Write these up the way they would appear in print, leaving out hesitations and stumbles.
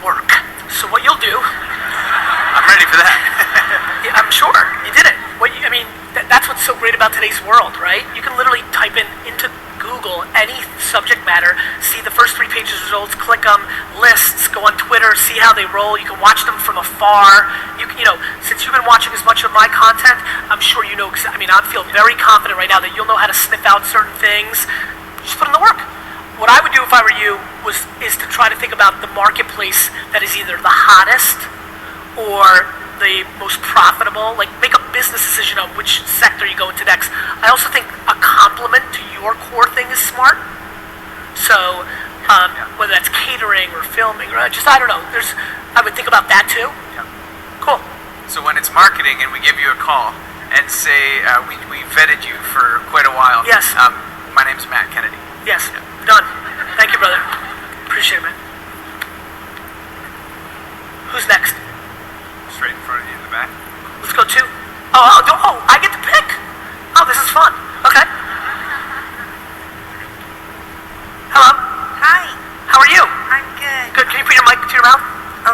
work. So what you'll do... I'm ready for that. Yeah, I'm sure. You did it. That's what's so great about today's world, right? You can literally type into Google any subject matter, see the first 3 pages results, click them, lists, go on Twitter, see how they roll. You can watch them from afar. Since you've been watching as much of my content, I'm sure you know. I feel very confident right now that you'll know how to sniff out certain things. Just put in the work. What I would do if I were you is to try to think about the marketplace that is either the hottest or the most profitable. Like, make a business decision on which sector you go into next. I also think a complement to your core thing is smart. So whether that's catering or filming or I don't know. I would think about that too. Yeah. Cool. So when it's marketing and we give you a call and say we vetted you for quite a while. Yes. My name's Matt Kennedy. Yes. Yeah. Done. Thank you, brother. Appreciate it, man. Who's next? Straight in front of you in the back. Let's go 2. Oh, I get to pick. Oh, this is fun. Okay. Hello. Hi. How are you? I'm good. Good. Can you put your mic to your mouth?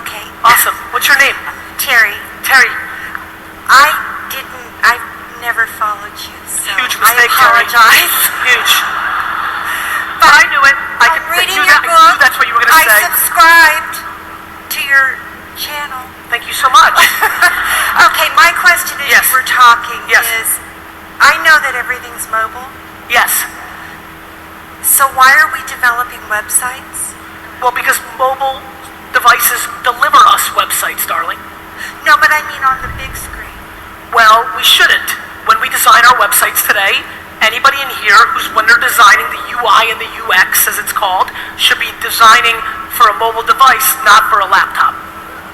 Okay. Awesome. What's your name? Terry. Terry. I've never followed you, so Huge mistake, I apologize. Huge. But I knew it. I'm reading your book. I knew that's what you were going to say. I subscribed to your channel. Thank you so much. Okay, my question is, Yes. we're talking Yes. is, I know that everything's mobile, Yes. so why are we developing websites? Well, because mobile devices deliver us websites, darling. No, but I mean on the big screen. Well, we shouldn't. When we design our websites today, anybody in here when they're designing the UI and the UX, as it's called, should be designing for a mobile device, not for a laptop.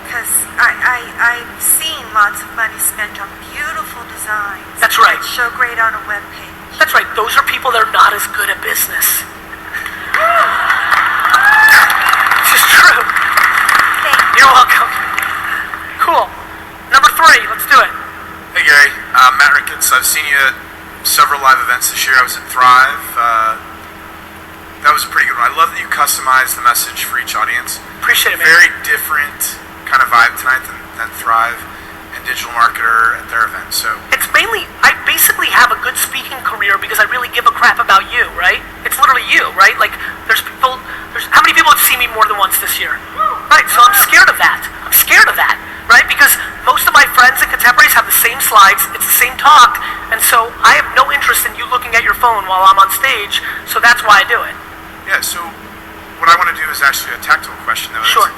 Because I've seen lots of money spent on beautiful designs. That's right. That show great on a web page. That's right. Those are people that are not as good at business. This is true. Thank you. You're welcome. Cool. Number 3. Let's do it. Hey Gary, Matt Ricketts. I've seen you at several live events this year. I was at Thrive. That was a pretty good one. I love that you customized the message for each audience. Appreciate it, man. Very different kind of vibe tonight than Thrive and Digital Marketer at their event. So It's mainly, I basically have a good speaking career because I really give a crap about you, right? It's literally you, right? Like, how many people have seen me more than once this year? Right, so I'm scared of that. Right? Because most of my friends and contemporaries have the same slides, it's the same talk, and so I have no interest in you looking at your phone while I'm on stage, so that's why I do it. yeah, so what I want to do is actually a tactical question though. Sure.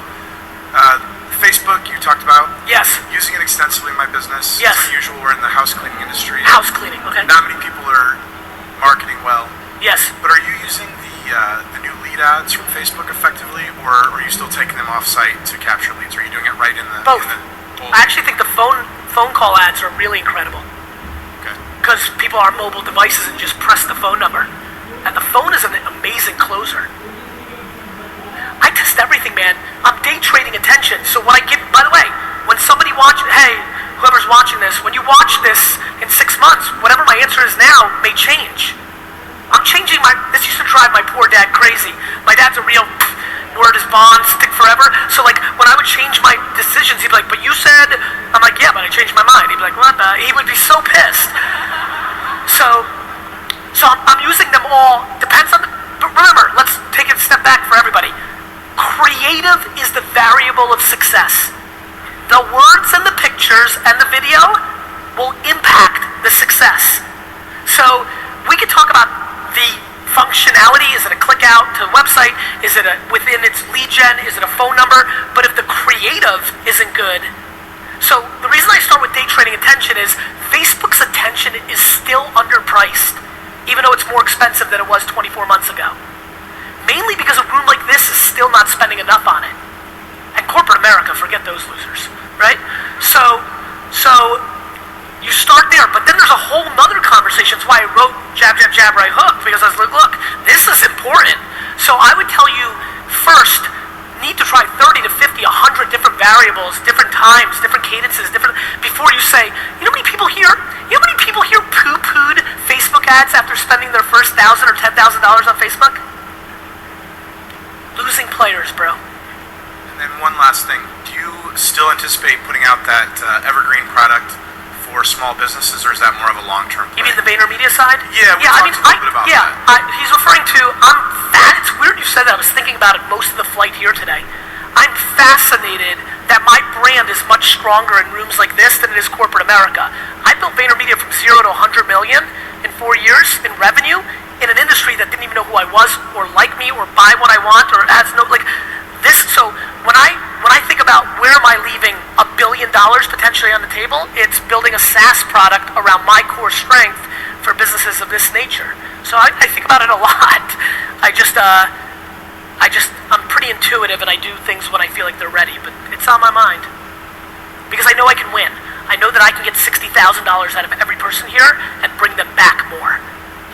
Facebook, you talked about. Yes. Using it extensively in my business. Yes. It's unusual. We're in the house cleaning industry. House cleaning, okay. Not many people are marketing well. Yes. But are you using the new lead ads from Facebook effectively, or are you still taking them off-site to capture leads? Are you doing it right in the... Both. In the old... I actually think the phone call ads are really incredible. Okay. Because people are mobile devices and just press the phone number. And the phone is an amazing closer. I test everything, man. I'm day trading attention. So when I give, by the way, when somebody whoever's watching this, when you watch this in 6 months, whatever my answer is now may change. I'm changing this used to drive my poor dad crazy. My dad's a real word is bond, stick forever. So like when I would change my decisions, he'd be like, but you said, I'm like, yeah, but I changed my mind. He'd be like, what the? He would be so pissed. So I'm using them all, depends on but remember, let's take it a step back for everybody. Creative is the variable of success. The words and the pictures and the video will impact the success. So we could talk about the functionality. Is it a click out to a website? Is it within its lead gen? Is it a phone number? But if the creative isn't good, so the reason I start with day trading attention is Facebook's attention is still underpriced, even though it's more expensive than it was 24 months ago. Mainly because a room like this is still not spending enough on it. And corporate America, forget those losers, right? So you start there, but then there's a whole nother conversation. That's why I wrote Jab, Jab, Jab, Right Hook, because I was like, look, this is important. So I would tell you, first, need to try 30 to 50, 100 different variables, different times, different cadences, before you say, you know how many people here poo-pooed Facebook ads after spending their first $1,000 or $10,000 on Facebook? Losing players, bro. And then one last thing. Do you still anticipate putting out that evergreen product for small businesses, or is that more of a long-term plan? You mean the VaynerMedia side? Yeah, we talked a little bit about that. He's referring to, I'm fat. It's weird you said that. I was thinking about it most of the flight here today. I'm fascinated that my brand is much stronger in rooms like this than it is corporate America. I built VaynerMedia from 0 to 100 million in 4 years in revenue in an industry that didn't even know who I was or like me or buy what I want or has no, like, this. So when I think about where am I leaving $1 billion potentially on the table, it's building a SaaS product around my core strength for businesses of this nature. So I think about it a lot. I'm pretty intuitive and I do things when I feel like they're ready, but it's on my mind. Because I know I can win. I know that I can get $60,000 out of every person here and bring them back more.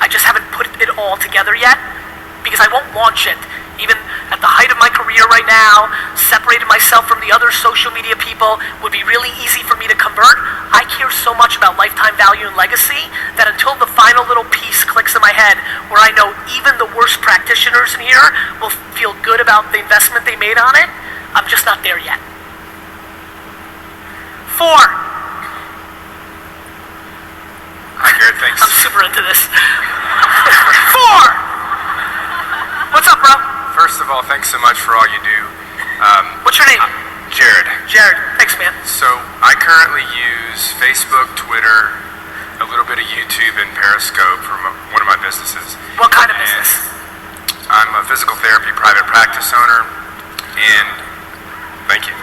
I just haven't put it all together yet because I won't launch it. Even at the height of my career right now, separated myself from the other social media people, would be really easy for me to convert. I care so much about lifetime value and legacy that until the final little piece clicks in my head where I know even the worst practitioners in here will feel good about the investment they made on it, I'm just not there yet. 4. Hi, Garrett. Thanks. I'm super into this. 4! What's up, bro? First of all, thanks so much for all you do. What's your name? Jared. Jared. Thanks, man. So I currently use Facebook, Twitter, a little bit of YouTube, and Periscope for one of my businesses. What kind of business? I'm a physical therapy private practice owner, and thank you.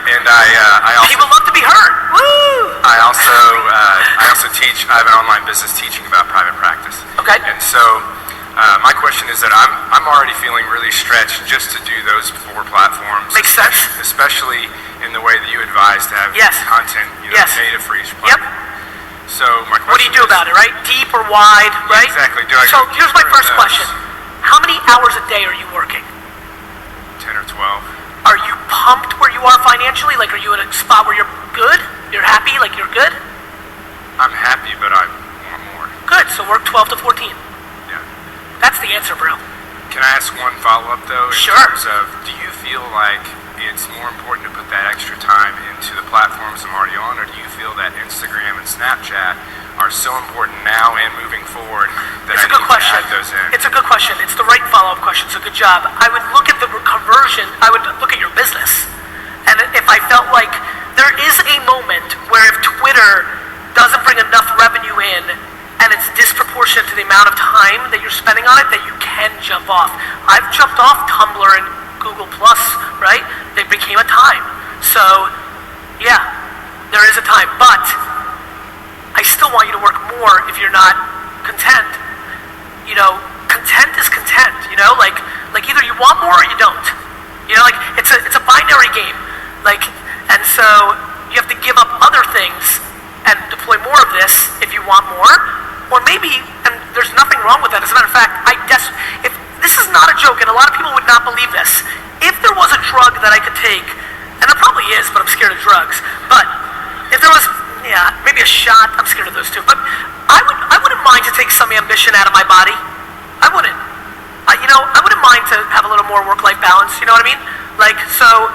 And I also People love to be heard. Woo! I also teach. I have an online business teaching about private practice. Okay. And so my question is that I'm already feeling really stretched just to do those 4 platforms. Makes sense. Especially in the way that you advise to have Yes. content, Yes. native for each Yep. platform. So my question What do you do is, about it, right? Deep or wide, right? exactly. So here's my first question. How many hours a day are you working? 10 or 12. Are you pumped where you are financially? Like, are you in a spot where you're good? You're happy? Like, you're good? I'm happy, but I want more. Good. So work 12 to 14. Yeah. That's the answer, bro. Can I ask one follow-up, though? In Sure. terms of, do you feel like it's more important to put that extra time into the platforms I'm already on, or do you feel that Instagram and Snapchat are so important now and moving forward that It's I a good need question. to add those in? It's a good question. It's the right follow-up question, so good job. I would look at the conversion. I would look at your business. And if I felt like there is a moment where if Twitter doesn't bring enough revenue in and it's disproportionate to the amount of time that you're spending on it, that you can jump off. I've jumped off Tumblr and Google Plus, right? They became a time. So, yeah, there is a time. But I still want you to work more if you're not content. You know, content is content, you know? Like either you want more or you don't. You know, like it's a binary game. Like, and so you have to give up other things and deploy more of this if you want more. Or maybe, and there's nothing wrong with that. As a matter of fact, if this is not a joke, and a lot of people would not believe this. If there was a drug that I could take, and there probably is, but I'm scared of drugs. But if there was, maybe a shot, I'm scared of those too. But I wouldn't mind to take some ambition out of my body. I wouldn't. I wouldn't mind to have a little more work-life balance. You know what I mean? Like, so,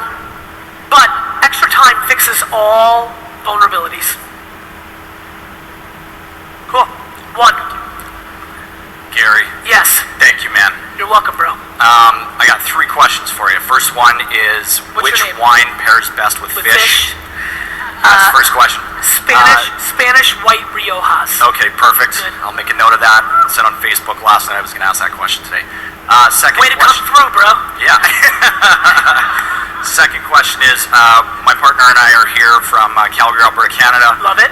but extra time fixes all vulnerabilities. Cool. 1. Gary. Yes. Thank you, man. You're welcome, bro. I got 3 questions for you. First one is, What's which your name? wine pairs best with fish? That's the first question. Spanish white Riojas. Okay, perfect. Good. I'll make a note of that. I said on Facebook last night I was going to ask that question today. Second Way to question. come through, bro. Yeah. Second question is, my partner and I are here from Calgary, Alberta, Canada. Love it.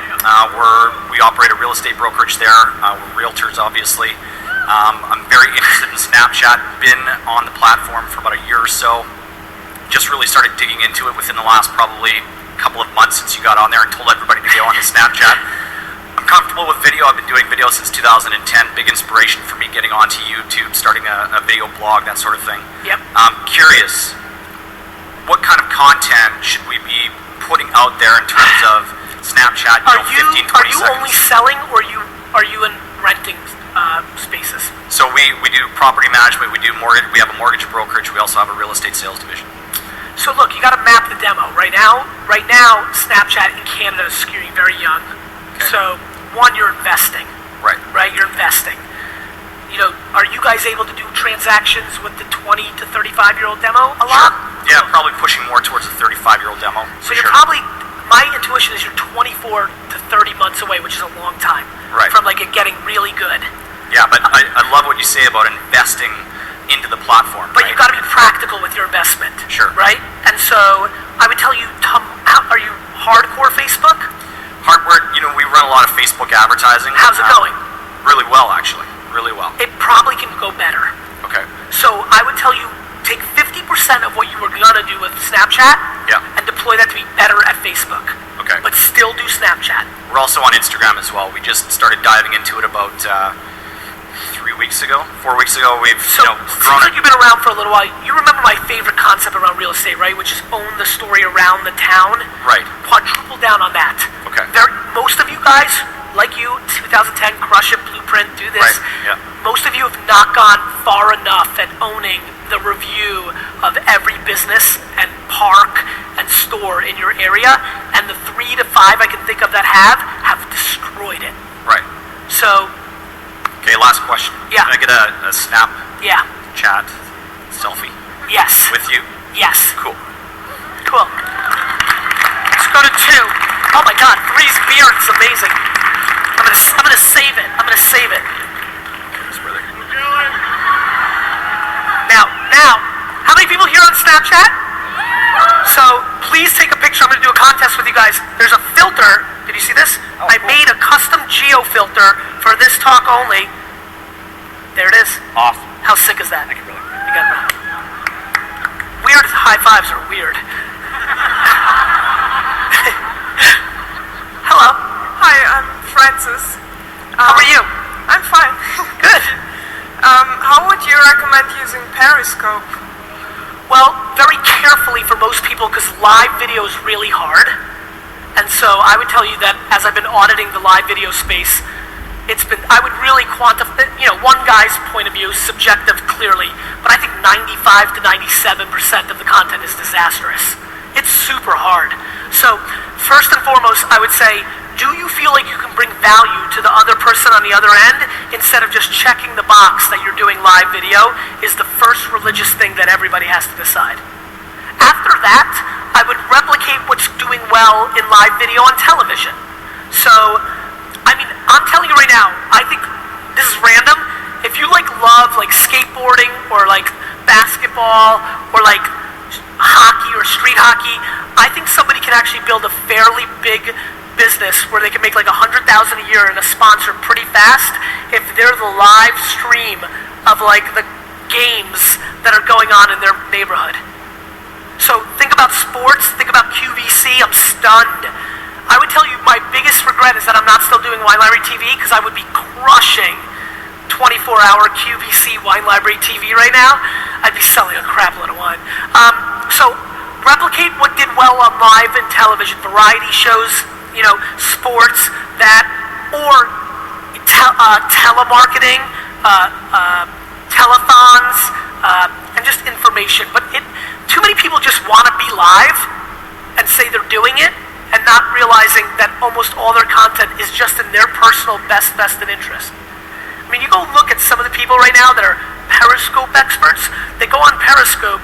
We operate a real estate brokerage there. We're realtors, obviously. I'm very interested in Snapchat. Been on the platform for about a year or so. Just really started digging into it within the last probably couple of months since you got on there and told everybody to go on to Snapchat. I'm comfortable with video. I've been doing video since 2010. Big inspiration for me getting onto YouTube, starting a video blog, that sort of thing. Yep. I'm curious, what kind of content should we be putting out there in terms of Snapchat? 15, 20 are you seconds? only selling, or are you in renting spaces? So we do property management. We do mortgage. We have a mortgage brokerage. We also have a real estate sales division. So look, you got to map the demo. Right now, Snapchat in Canada is skewing very young. Okay. So, one, you're investing. Right. Right? You're investing. You know, are you guys able to do transactions with the 20 to 35-year-old demo a lot? Yeah, probably pushing more towards the 35-year-old demo. So you're probably, my intuition is you're 24 to 30 months away, which is a long time. Right. From like it getting really good. Yeah, but I love what you say about investing into the platform. But right? you've got to be practical with your investment. Sure. Right? And so I would tell you, are you hardcore Facebook? Hardware, you know, we run a lot of Facebook advertising. How's it going? Really well, actually. Really well. It probably can go better. Okay. So I would tell you, take 50% of what you were gonna do with Snapchat Yeah. and deploy that to be better at Facebook. Okay. But still do Snapchat. We're also on Instagram as well. We just started diving into it about 4 weeks ago. We've So grown seems like you've been around for a little while. You remember my favorite concept around real estate, right? Which is own the story around the town. Right. Quadruple down on that. Okay. Most of you guys, like you, 2010, crush it, blueprint, do this. Right. Yeah. Most of you have not gone far enough at owning the review of every business and park and store in your area, and the 3 to 5 I can think of that have destroyed it. Right. So, Okay, last question. Yeah. Can I get a snap yeah, chat selfie yes, with you? yes, Cool. cool. Let's go to 2. Oh my God, 3's beard is amazing. I'm gonna save it. I'm gonna save it. Thanks, brother. Now, how many people here on Snapchat? So please take a picture. I'm going to do a contest with you guys. There's a filter. Did you see this? I made a custom geo filter for this talk only. There it is. Awesome. How sick is that? You got that. Weird high fives are weird. Hello. Hi, I'm Francis. How are you? I'm fine. Good. How would you recommend using Periscope? Well, very carefully for most people because live video is really hard. And so I would tell you that as I've been auditing the live video space, I would really quantify, one guy's point of view, subjective clearly, but I think 95 to 97% of the content is disastrous. It's super hard. So first and foremost, I would say, do you feel like you can bring value to the other person on the other end instead of just checking the box that you're doing live video is the first religious thing that everybody has to decide. After that, I would replicate what's doing well in live video on television. So, I'm telling you right now, I think this is random. If you love skateboarding or basketball or hockey or street hockey, I think somebody can actually build a fairly big business where they can make $100,000 a year and a sponsor pretty fast if they're the live stream of the games that are going on in their neighborhood. So think about sports, think about QVC, I'm stunned. I would tell you my biggest regret is that I'm not still doing Wine Library TV because I would be crushing 24-hour QVC Wine Library TV right now. I'd be selling a crap load of wine. So replicate what did well on live and television, variety shows, sports, or telemarketing, telethons, and just information. But too many people just want to be live and say they're doing it and not realizing that almost all their content is just in their personal best vested interest. You go look at some of the people right now that are Periscope experts. They go on Periscope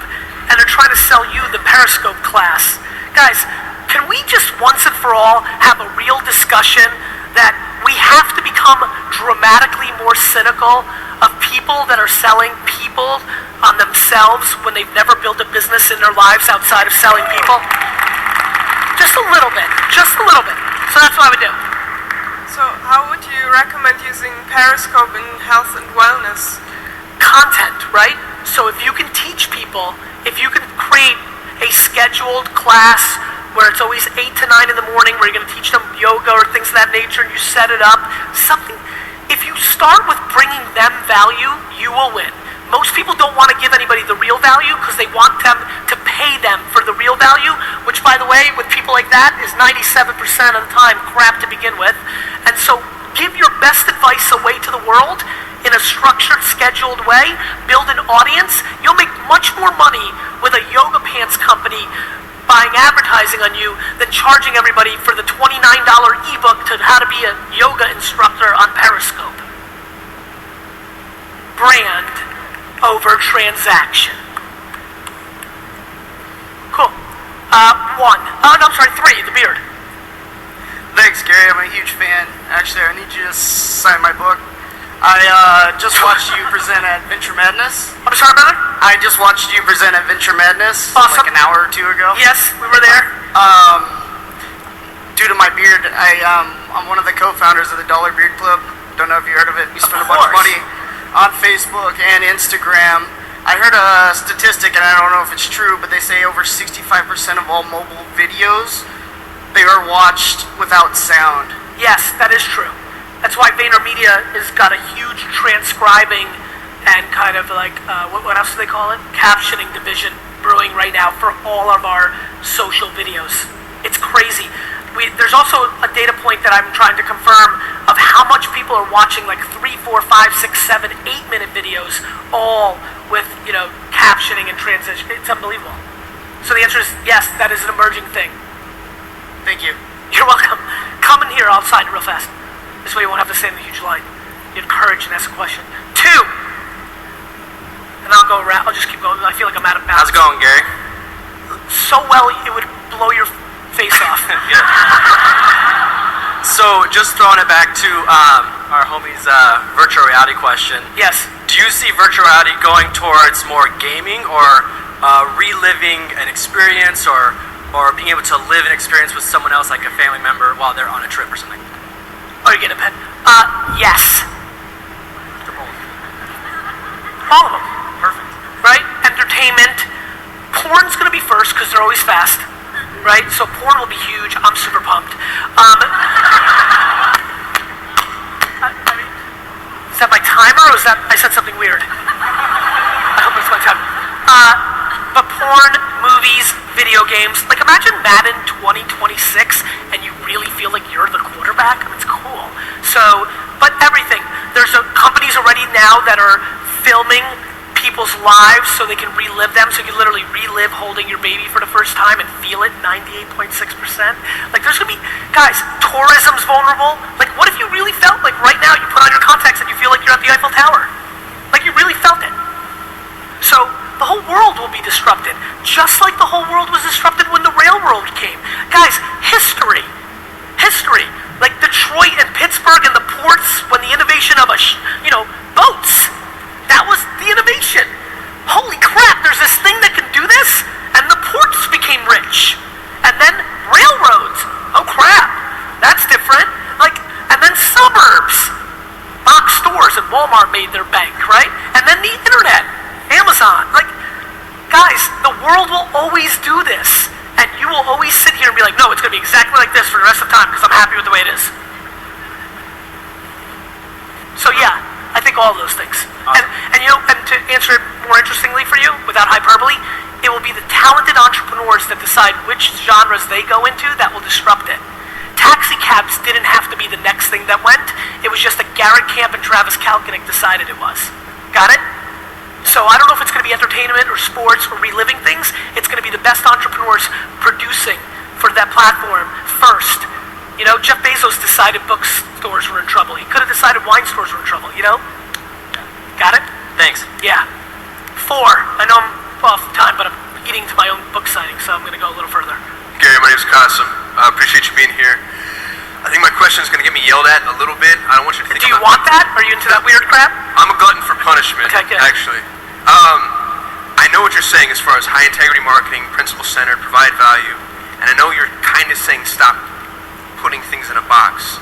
and they're trying to sell you the Periscope class. Guys, can we just once and for all have a real discussion that we have to become dramatically more cynical of people that are selling people on themselves when they've never built a business in their lives outside of selling people? Just a little bit. So that's what I would do. So how would you recommend using Periscope in health and wellness? Content, right? So if you can teach people, if you can create a scheduled class where it's always 8 to 9 in the morning where you're going to teach them yoga or things of that nature and you set it up, if you start with bringing them value, you will win. Most people don't want to give anybody the real value because they want them to pay them for the real value, which by the way, with people like that is 97% of the time crap to begin with. And so give your best advice away to the world in a structured, scheduled way, build an audience. You'll make much more money with a yoga pants company buying advertising on you than charging everybody for the $29 ebook to how to be a yoga instructor on Periscope. Brand over transaction. Cool. One. Oh, no, I'm sorry, three, the beard. Thanks, Gary. I'm a huge fan. Actually, I need you to sign my book. I just watched you present at Venture Madness. I'm sorry, brother? I just watched you present at Venture Madness Awesome. like an hour or two ago. Yes, we were there. Due to my beard, I'm one of the co-founders of the Dollar Beard Club. Don't know if you heard of it. We spend a bunch of money on Facebook and Instagram. I heard a statistic, and I don't know if it's true, but they say over 65% of all mobile videos, they are watched without sound. Yes, that is true. That's why VaynerMedia has got a huge transcribing and kind of like, what else do they call it? Captioning division brewing right now for all of our social videos. It's crazy. There's also a data point that I'm trying to confirm of how much people are watching like 3, 4, 5, 6, 7, 8-minute videos, all with, captioning and transition. It's unbelievable. So the answer is yes, that is an emerging thing. Thank you. You're welcome. Come in here, I'll sign it real fast. This way you won't have to stand in the huge line. You have courage and ask a question. 2. And I'll go around. I'll just keep going. I feel like I'm out of bounds. How's it going, Gary? So well, it would blow your face off. Good. So, just throwing it back to our homie's virtual reality question. Yes. Do you see virtual reality going towards more gaming or reliving an experience or being able to live an experience with someone else, like a family member, while they're on a trip or something? Oh, you're getting a pen? Yes. All of them. Perfect. Right? Entertainment. Porn's going to be first because they're always fast. Right? So porn will be huge. I'm super pumped. Is that my timer or is that I said something weird? I hope it's my timer. But porn, movies, video games. Like imagine Madden 2026 and you really feel like you're the quarterback. I mean, it's cool. So, but everything. There's companies already now that are filming people's lives so they can relive them. So you literally relive holding your baby for the first time and feel it 98.6%. Like there's gonna be, guys, tourism's vulnerable. Like what if you really felt like right now you put on your contacts and you feel like you're at the Eiffel Tower? Like you really felt it. So the whole world will be disrupted, just like the whole world was disrupted when the railroad came. Guys, history. Like Detroit and Pittsburgh and the ports when the innovation of boats. That was the innovation. Holy crap, there's this thing that can do this? And the ports became rich. And then railroads. Oh crap, that's different. And then suburbs. Box stores and Walmart made their bank, right? And then the internet. Amazon. Guys, the world will always do this. And you will always sit here and be like, no, it's going to be exactly like this for the rest of the time because I'm happy with the way it is. So yeah, I think all of those things. And to answer it more interestingly for you, without hyperbole, it will be the talented entrepreneurs that decide which genres they go into that will disrupt it. Taxi cabs didn't have to be the next thing that went. It was just that Garrett Camp and Travis Kalanick decided it was. Got it? So I don't know if it's going to be entertainment or sports or reliving things. It's going to be the best entrepreneurs producing for that platform first. Jeff Bezos decided bookstores were in trouble. He could have decided wine stores were in trouble, Got it? Thanks. Yeah. 4. I know I'm off time, but I'm eating to my own book signing, so I'm going to go a little further. Gary, my name's Qasim. I appreciate you being here. I think my question is going to get me yelled at a little bit. I don't want you to think Do you want that? Are you into that weird crap? I'm a glutton for punishment, Okay, good. actually. I know what you're saying as far as high integrity marketing, principle centered, provide value, and I know you're kind of saying stop putting things in a box.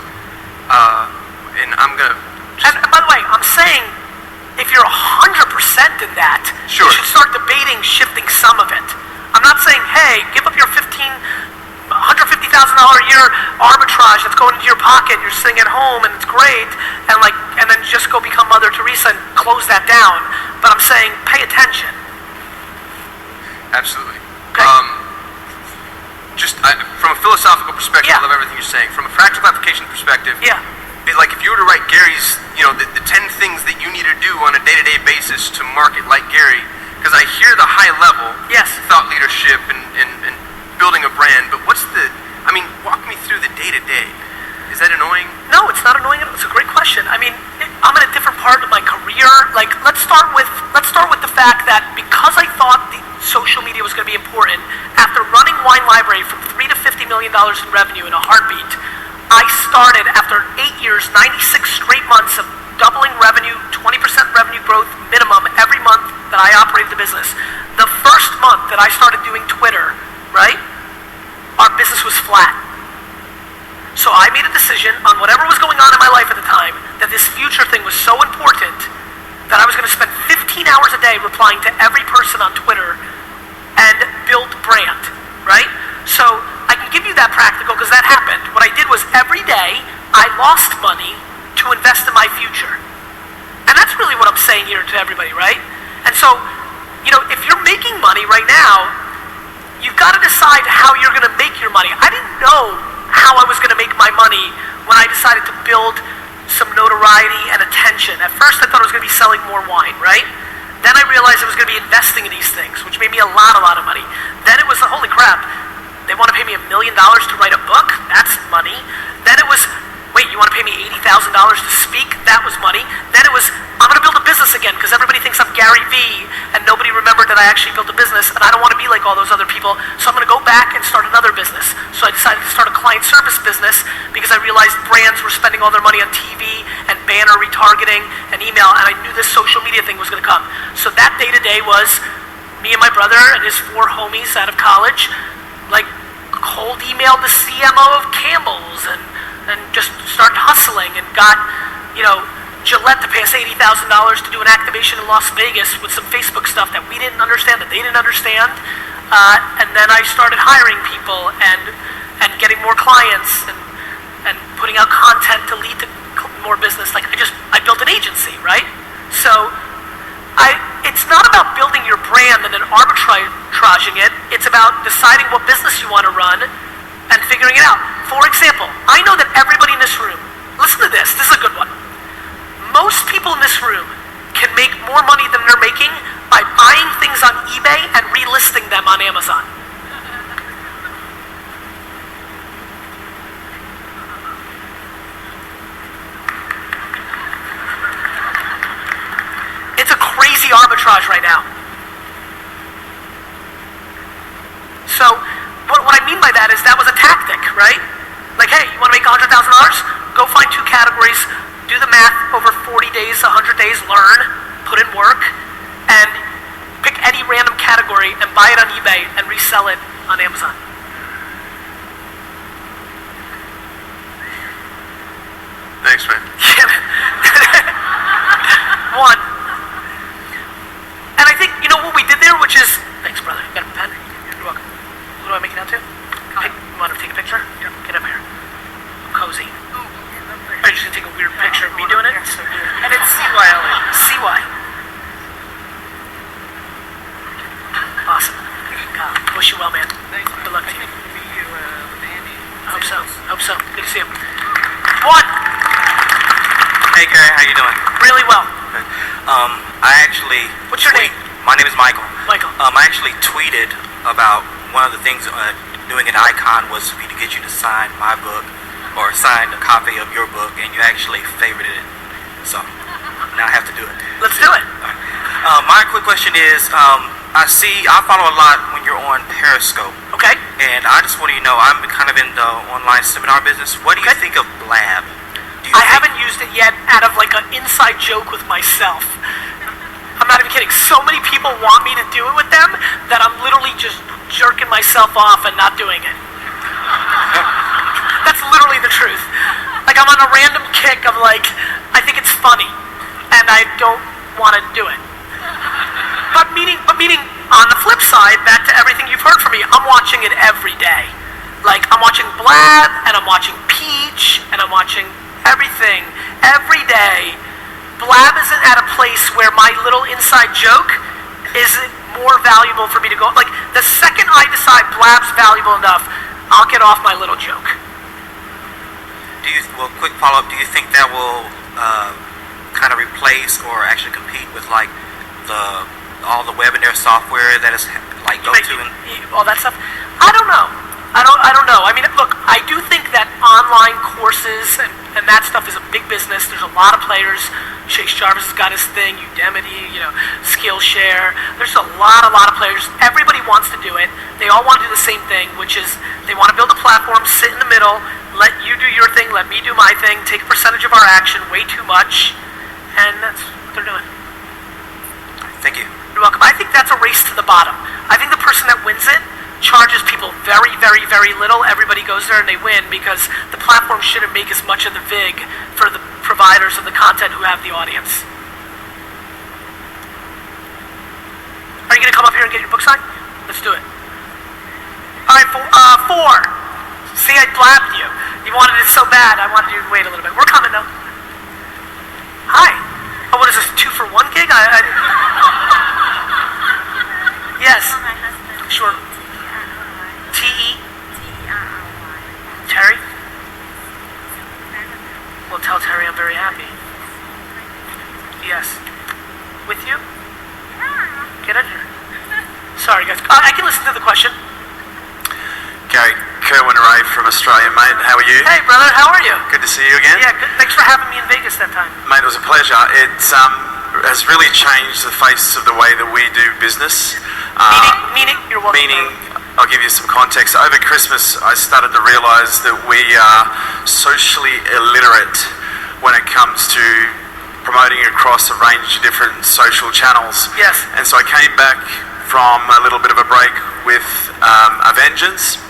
And I'm going to... And by the way, I'm saying if you're 100% in that, Sure. you should start debating shifting some of it. I'm not saying, hey, give up your $150,000 a year arbitrage that's going into your pocket. You're sitting at home and it's great, and then just go become Mother Teresa and close that down. But I'm saying, pay attention. Absolutely. Okay. From a philosophical perspective, Yeah. I love everything you're saying. From a practical application perspective, Yeah. If you were to write Gary's, the 10 things that you need to do on a day-to-day basis to market like Gary, because I hear the high level Yes. thought leadership and apartment, after running Wine Library from $3 to $50 million in revenue in a heartbeat, I started, after 8 years, 96 straight months of doubling revenue, 20% revenue growth minimum every month that I operated the business. The first month that I started doing Twitter, right, our business was flat. So I made a decision on whatever was going on in my life at the time, that this future thing was so important that I was going to spend 15 hours a day replying to every person on Twitter and build brand, right? So I can give you that practical because that happened. What I did was every day I lost money to invest in my future. And that's really what I'm saying here to everybody, right? And so, you know, if you're making money right now, you've got to decide how you're going to make your money. I didn't know how I was going to make my money when I decided to build some notoriety and attention. At first I thought I was going to be selling more wine, right? Then I realized I was going to be investing in these things, which made me a lot of money. Then it was, holy crap, they want to pay me $1 million to write a book? That's money. Then it was, wait, you want to pay me $80,000 to speak? That was money. Then it was, I'm going to build a business again because everybody thinks I'm Gary Vee and nobody remembered that I actually built a business and I don't want to be like all those other people. So I'm going to go back and start another business. So I decided to start a client service business because I realized brands were spending all their money on TV and banner retargeting and email, and I knew this social media thing was going to come. So that day-to-day was me and my brother and his 4 homies out of college, like cold emailed the CMO of Campbell's and just started hustling and got, you know, Gillette to pay us $80,000 to do an activation in Las Vegas with some Facebook stuff that we didn't understand, that they didn't understand. And then I started hiring people and getting more clients and putting out content to lead to more business. Like I built an agency, right? So it's not about building your brand and then arbitraging it. It's about deciding what business you want to run and figuring it out. For example, I know that everybody in this room, listen to this is a good one. Most people in this room can make more money than they're making by buying things on eBay and relisting them on Amazon. It's a crazy arbitrage right now. So, what I mean by that is that was a tactic, right? Like, hey, you want to make $100,000? Go find 2 categories, do the math over 40 days, 100 days, learn, put in work, and pick any random category and buy it on eBay and resell it on Amazon. Thanks, man. Yeah, man. One. And I think, you know what we did there, which is, thanks, brother. You got a pen? You're welcome. What do I make it out to? You want to take a picture? Yeah. Get up here. I'm cozy. Are you just going to take a weird picture of me doing it? And it's CYLE. CY. Awesome. Wish you well, man. Thanks. Good luck to you. Meet you with Andy. I hope so. Hope so. Good to see you. One. Hey Gary, how you doing? Really well. Good. I actually... What's your name? My name is Michael. Michael. I actually tweeted about one of the things doing an icon was for me to get you to sign my book or sign a copy of your book, and you actually favorited it. So now I have to do it. Let's do it. My quick question is, I follow a lot when you're on Periscope. Okay. And I just want you to know, I'm kind of in the online seminar business. What do you think of Blab? I haven't used it yet out of like an inside joke with myself. I'm not even kidding. So many people want me to do it with them that I'm literally just jerking myself off and not doing it. That's literally the truth. Like I'm on a random kick of like, I think it's funny and I don't want to do it. But meaning on the flip side, back to everything you've heard from me, I'm watching it every day. Like I'm watching Blab and I'm watching Peach and I'm watching everything every day. Blab isn't at a place where my little inside joke is more valuable for me to go. Like the second I decide Blab's valuable enough, I'll get off my little joke. Quick follow-up, do you think that will kind of replace or actually compete with like all the webinar software that is like all that stuff? I don't know. I don't know. I mean, look, I do think that online courses and that stuff is a big business. There's a lot of players. Chase Jarvis has got his thing, Udemy, Skillshare. There's a lot of players. Everybody wants to do it. They all want to do the same thing, which is they want to build a platform, sit in the middle, let you do your thing, let me do my thing, take a percentage of our action, way too much, and that's what they're doing. Thank you. You're welcome. I think that's a race to the bottom. I think the person that wins it charges people very, very, very little. Everybody goes there and they win because the platform shouldn't make as much of the vig for the providers of the content who have the audience. Are you going to come up here and get your book signed? Let's do it. All right, 4. See, I blabbed you. You wanted it so bad, I wanted you to wait a little bit. We're coming though. Hi. Oh, what is this, 2 for 1 gig? Yes. Sure. T-E? Terry? Well, tell Terry I'm very happy. Yes. With you? Get in here. Sorry, guys. I can listen to the question. Gary, Kerwin Ray from Australia, mate. How are you? Hey, brother. How are you? Good to see you again. Yeah, good. Thanks for having me in Vegas that time. Mate, it was a pleasure. It has really changed the face of the way that we do business. Meaning? You're welcome. Meaning, I'll give you some context. Over Christmas, I started to realise that we are socially illiterate when it comes to promoting across a range of different social channels. Yes. And so I came back from a little bit of a break with a vengeance.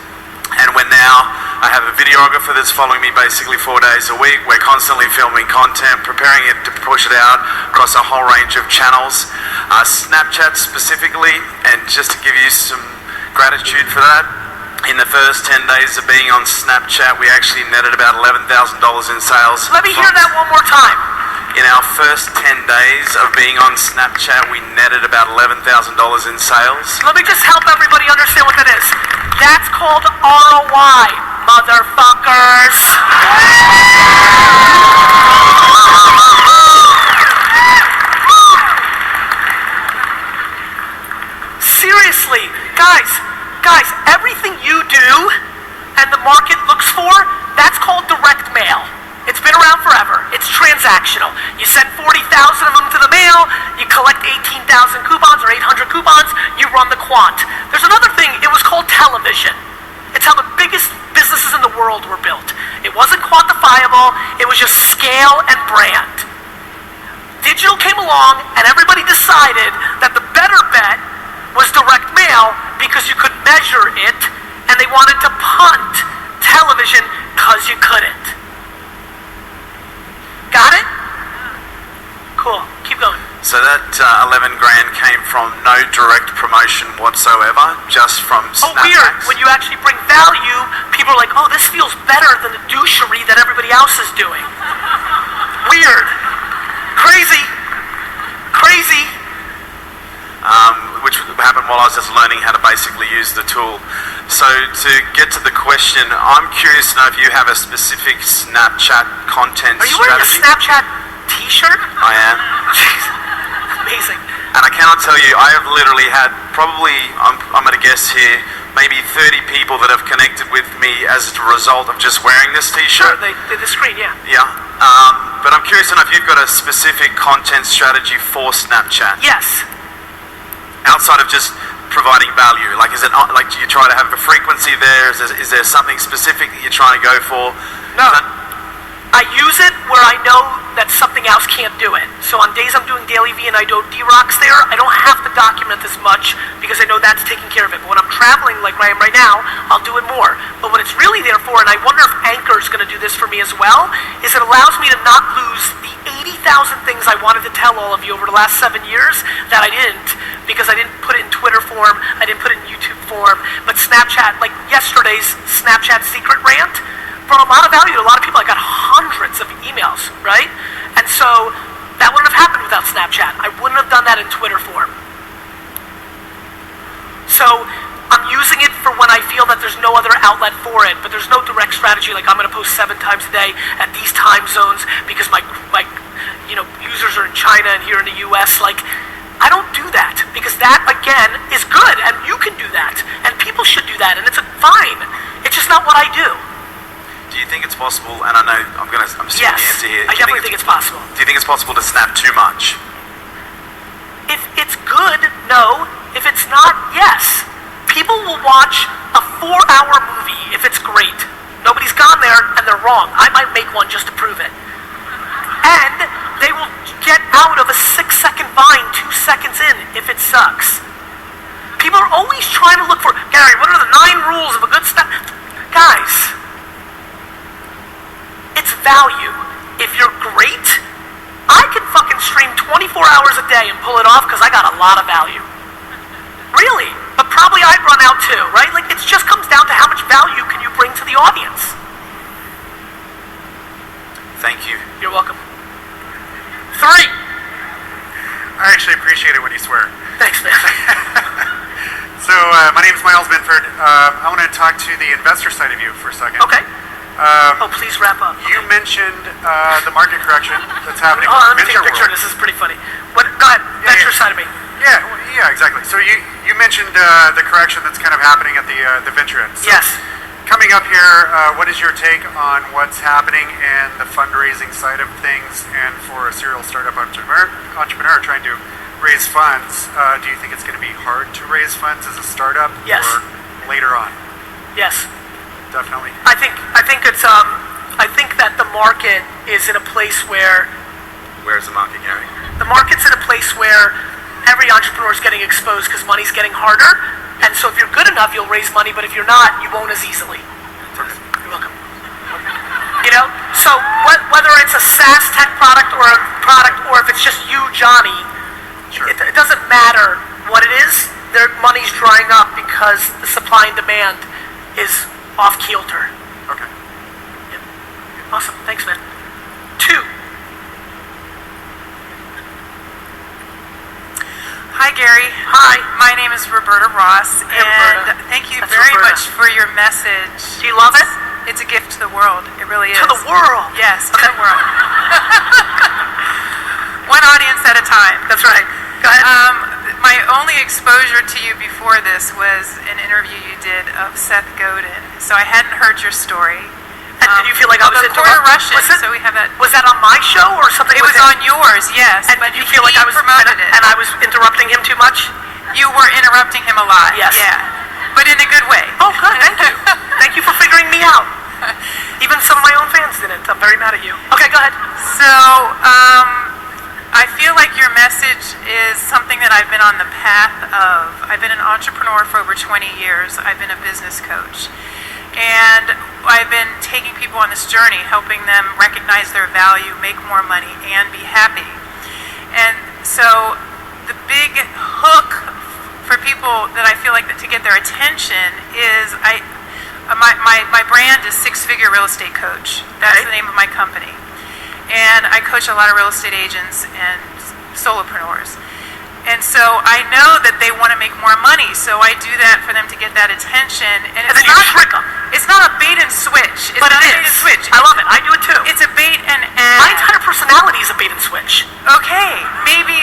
And when now I have a videographer that's following me basically 4 days a week. We're constantly filming content, preparing it to push it out across a whole range of channels. Snapchat specifically, and just to give you some gratitude for that, in the first 10 days of being on Snapchat, we actually netted about $11,000 in sales. Let me hear that one more time. In our first 10 days of being on Snapchat, we netted about $11,000 in sales. Let me just help everybody understand what that is. That's called ROI, motherfuckers. Seriously, guys, everything you do and the market looks for, that's called direct mail. It's been around forever. It's transactional. You send 40,000 of them to the mail, you collect 18,000 coupons or 800 coupons, you run the quant. There's another thing, it was called television. It's how the biggest businesses in the world were built. It wasn't quantifiable, it was just scale and brand. Digital came along and everybody decided that the better bet was direct mail because you could measure it, and they wanted to punt television because you couldn't. Got it? Cool. Keep going. So that 11 grand came from no direct promotion whatsoever, just from Oh, weird. When you actually bring value, people are like, oh, this feels better than the douchery that everybody else is doing. Weird. Crazy. Which happened while I was just learning how to basically use the tool. So to get to the question, I'm curious to know if you have a specific Snapchat content strategy. Are you wearing a Snapchat t-shirt? I am. Jeez. Amazing. And I cannot tell you, I have literally had probably, I'm going to guess here, maybe 30 people that have connected with me as a result of just wearing this t-shirt. Sure, they did the screen, yeah. Yeah. But I'm curious to know if you've got a specific content strategy for Snapchat. Yes. Outside of just providing value, like is it like do you try to have a frequency there? Is there something specific that you're trying to go for? No. I use it where I know that something else can't do it. So on days I'm doing Daily V and I do D-Rocks there, I don't have to document as much because I know that's taking care of it. But when I'm traveling like I am right now, I'll do it more. But what it's really there for, and I wonder if Anchor is going to do this for me as well, is it allows me to not lose the 80,000 things I wanted to tell all of you over the last 7 years that I didn't, because I didn't put it in Twitter form, I didn't put it in YouTube form. But Snapchat, like yesterday's Snapchat secret rant, brought a lot of value to a lot of people. I got hundreds of emails, right? And so that wouldn't have happened without Snapchat. I wouldn't have done that in Twitter form. So I'm using it for when I feel that there's no other outlet for it, but there's no direct strategy like I'm going to post 7 times a day at these time zones because my users are in China and here in the US. Like, I don't do that because that, again, is good, and you can do that, and people should do that, and it's fine. It's just not what I do. Do you think it's possible? And I know I'm assuming Yes, the answer here. I definitely think it's possible. Do you think it's possible to snap too much? If it's good, no. If it's not, yes. People will watch a 4-hour movie if it's great. Nobody's gone there and they're wrong. I might make one just to prove it. And they will get out of a 6-second Vine 2 seconds in if it sucks. People are always trying to look for, Gary, what are the 9 rules of a good snap? Guys, it's value. If you're great, I can fucking stream 24 hours a day and pull it off because I got a lot of value. Really. But probably I'd run out too, right? Like, it just comes down to how much value can you bring to the audience. Thank you. You're welcome. 3. I actually appreciate it when you swear. Thanks, man. So, my name is Miles Binford. I want to talk to the investor side of you for a second. Okay. Please wrap up. You mentioned the market correction that's happening Oh, in let me the take a venture picture. world. This is pretty funny. What? Go ahead. Venture side of me. Yeah, exactly. So you mentioned the correction that's kind of happening at the venture end. So Yes. Coming up here, what is your take on what's happening in the fundraising side of things, and for a serial startup entrepreneur trying to raise funds? Do you think it's going to be hard to raise funds as a startup? Yes. Or later on? Yes. Definitely. I think it's I think that the market is in a place where Where's the market, Gary? the market's in a place where every entrepreneur is getting exposed because money's getting harder. And so if you're good enough, you'll raise money, but if you're not, you won't as easily. You're welcome. You know? So whether it's a SaaS tech product or if it's just you, Johnny, Sure. it doesn't matter what it is. Their money's drying up because the supply and demand is off kilter. Okay. Awesome. Thanks, man. 2. Hi, Gary. Hi. My name is Roberta Ross, Hey, and Roberta. thank you That's very Roberta. much for your message. Do you love it? It's a gift to the world. It really is. To the world. Yes, to the world. One audience at a time. That's right. Go ahead. My only exposure to you before this was an interview you did of Seth Godin. So I hadn't heard your story. And did you feel like I was the quarter interrupting? Russian, so we have that. Was that on my show or something? It was on yours, yes. And but did you feel like I was promoted it. and I was interrupting him too much? You were interrupting him a lot. Yes. Yeah. But in a good way. Oh, good. Thank you. Thank you for figuring me out. Even some of my own fans didn't. I'm very mad at you. Okay, go ahead. So, I feel like your message is something that I've been on the path of. I've been an entrepreneur for over 20 years. I've been a business coach. And I've been taking people on this journey, helping them recognize their value, make more money, and be happy. And so the big hook for people that I feel like that to get their attention is my brand is Six Figure Real Estate Coach. That's the name of my company. And I coach a lot of real estate agents and solopreneurs. And so I know that they want to make more money, so I do that for them to get that attention. And then you trick them. It's not a bait and switch. It's But not it a bait is. and switch. I love it. I do it too. It's a bait and add. My entire personality is a bait and switch. Okay, maybe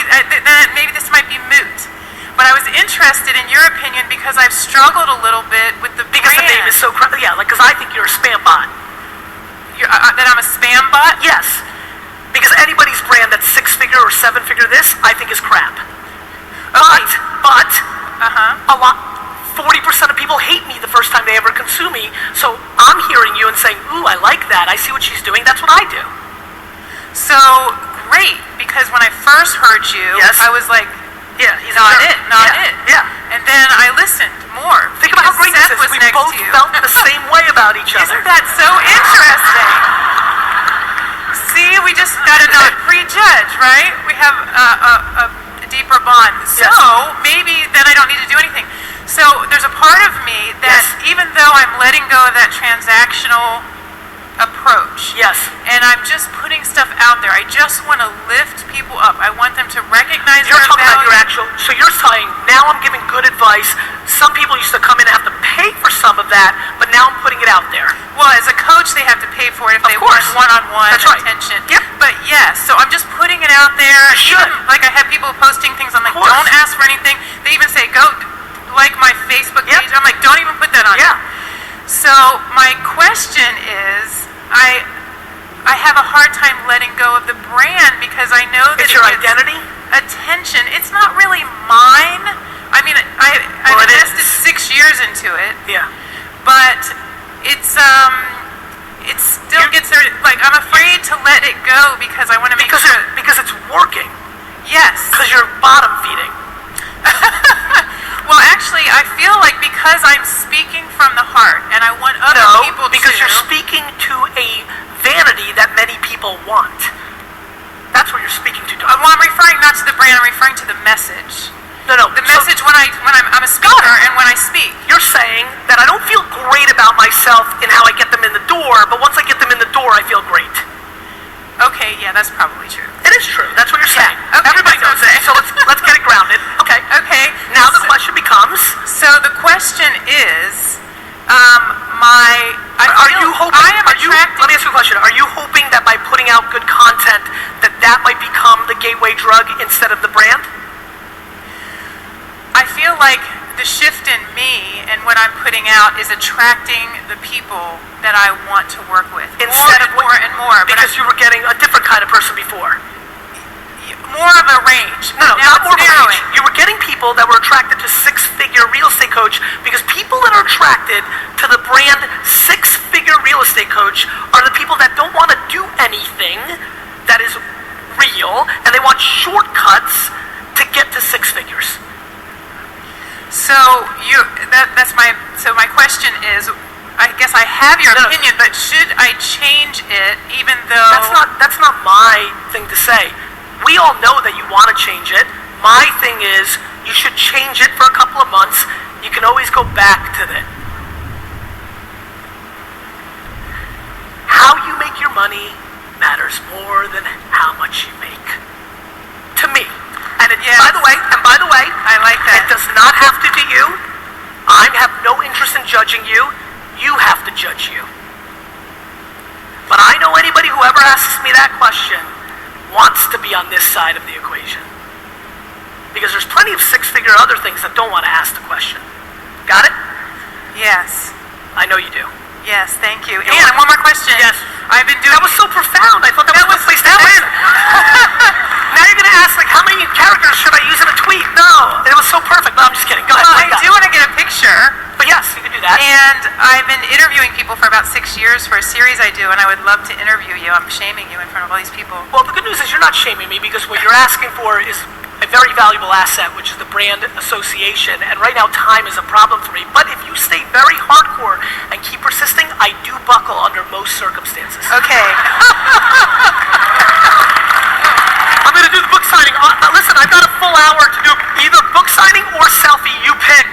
maybe this might be moot. But I was interested in your opinion because I've struggled a little bit with the Because the name is so because I think you're a spam bot. That I'm a spam bot? Yes. Because anybody's brand that's 6-figure or 7-figure this, I think is crap. Okay. But a lot 40% of people hate me the first time they ever consume me. So I'm hearing you and saying, "Ooh, I like that. I see what she's doing. That's what I do." So great, because when I first heard you, I was like, "Yeah, he's not a it, jerk." not Yeah, it." yeah. And then I listened more. Think about how great Seth this is. was We next both to you. felt the same way about each other. Isn't that so interesting? See, we just got to not prejudge, right? We have a deeper bond. So maybe then I don't need to do anything. So there's a part of me that even though I'm letting go of that transactional approach, and I'm just putting stuff out there, I just want to lift people up. I want them to recognize You're their talking about value. your actual. So you're saying now I'm giving good advice. Some people used to come in and have to pay for some of that, but now I'm putting it out there. Well, as a coach, they have to pay for it if they want one-on-one attention. Yep. But yes, so I'm just putting it out there. You should. Even, like I have people posting things. I'm like, don't ask for anything. They even say, go like my Facebook page. I'm like, don't even put that on. Yeah. So my question is, I have a hard time letting go of the brand because I know that It's your identity? attention. It's not really mine. I mean, I've Well, it invested is. 6 years into it, Yeah. but it still gets there. Like, I'm afraid to let it go because I want to make Because sure. because it's working. Yes. Because you're bottom feeding. Well, actually, I feel like because I'm speaking from the heart, and I want other people to. Because you're speaking to a vanity that many people want. That's what you're speaking to. Well, I'm referring not to the brand. I'm referring to the message. No. The message when I'm a speaker and when I speak. You're saying that I don't feel great about myself in how I get them in the door, but once I get them in the door, I feel great. Okay, yeah, that's probably true. It is true. That's what you're saying. Okay, Everybody that's knows okay. it. So let's get it grounded. Okay. Okay. Now the question becomes: So the question is, Are you hoping? I am Are you? attracted. Let me ask you a question. Are you hoping that by putting out good content, that might become the gateway drug instead of the brand? I feel like the shift in me and what I'm putting out is attracting the people that I want to work with. Instead of more and more. Because you were getting a different kind of person before. More of a range. No, now not it's more of a narrowing. range. You were getting people that were attracted to six-figure real estate coach because people that are attracted to the brand six-figure real estate coach are the people that don't want to do anything that is real and they want shortcuts to get to six figures. So my question is, I guess I have your opinion, but should I change it even though That's not my thing to say. We all know that you want to change it. My thing is you should change it for a couple of months. You can always go back to it. How you make your money matters more than how much you make. To me. And by the way, I like that. It does not have to do you. I have no interest in judging you. You have to judge you. But I know anybody who ever asks me that question wants to be on this side of the equation. Because there's plenty of six-figure other things that don't want to ask the question. Got it? Yes. I know you do. Yes, thank you. You're And welcome. one more question. Yes. I've been doing. That was so profound. I thought that was the place to end. Now you're going to ask, like, how many characters should I use in a tweet? No. It was so perfect. No, I'm just kidding. Go ahead. Well, I do want to get a picture. But yes, you can do that. And I've been interviewing people for about 6 years for a series I do, and I would love to interview you. I'm shaming you in front of all these people. Well, the good news is you're not shaming me because what you're asking for is a very valuable asset, which is the brand association. And right now, time is a problem for me. But if you stay very hardcore and keep persisting, I do buckle under most circumstances. Okay. I'm going to do the book signing. Listen, I've got a full hour to do either book signing or selfie. You pick.